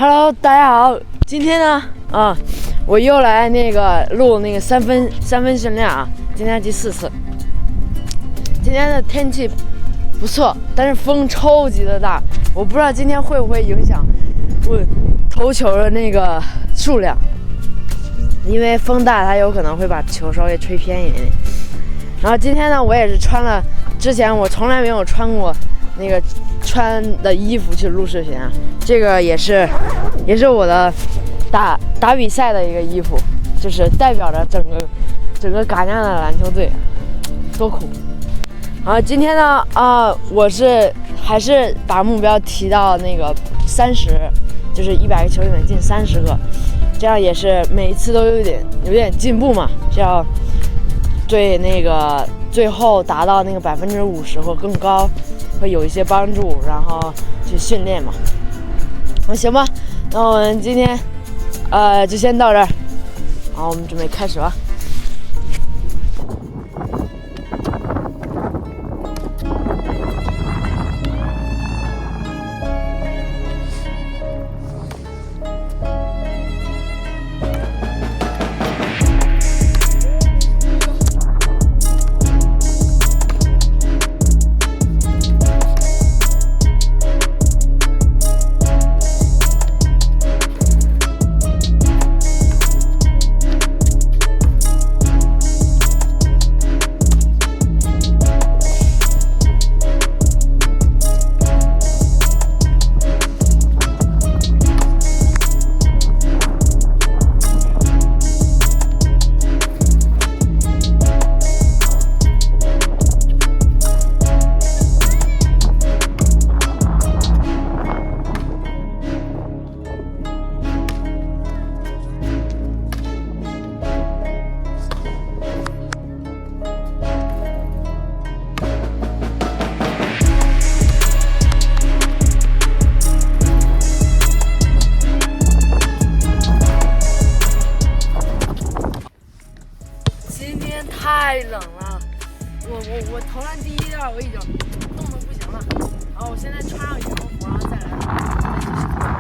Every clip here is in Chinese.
Hello， 大家好，今天呢，我又来录三分限量啊，今天第4次。今天的天气不错，但是风超级的大，我不知道今天会不会影响我投球的数量，因为风大，它有可能会把球稍微吹偏一点。然后今天呢，我也是穿了之前我从来没有穿过穿的衣服去录视频啊，这个也是我的打比赛的一个衣服，就是代表着整个嘎酿的篮球队，多酷！然后今天呢，我还是把目标提到30，就是100个球里面进30个，这样也是每一次都有点进步嘛，这样对最后达到50%或更高会有一些帮助，然后去训练嘛。行吧，那我们今天就先到这儿，好，我们准备开始吧。太冷了，我投篮第1段我已经冻得不行了，然后我现在穿上羽绒服，然后再继续投。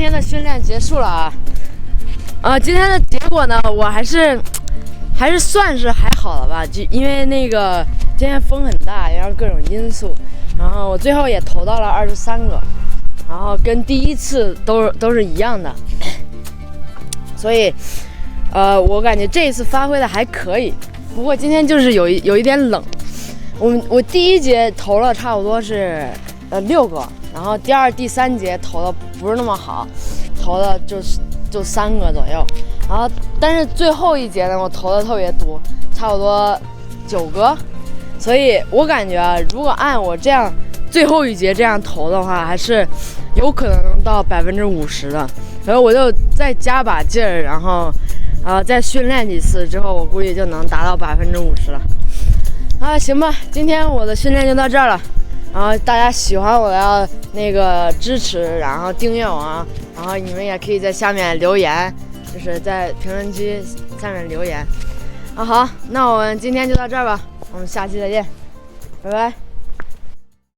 天的训练结束了啊。今天的结果呢，我还是算是还好了吧，就因为那个今天风很大，然后各种因素，然后我最后也投到了23个，然后跟第一次都是一样的，所以我感觉这一次发挥的还可以。不过今天就是有一点冷，我第一节投了差不多是6个，然后第2、第3节投的不是那么好，投的就3个左右，然后但是最后一节呢，我投的特别多，差不多9个，所以我感觉啊，如果按我这样最后一节这样投的话，还是有可能能到50%的。然后我就再加把劲儿，然后再训练几次之后，我估计就能达到50%了。行吧，今天我的训练就到这儿了。然后大家喜欢我要那个支持，然后订阅我啊，然后你们也可以在下面留言，就是在评论区下面留言。好，那我们今天就到这儿吧，我们下期再见，拜拜。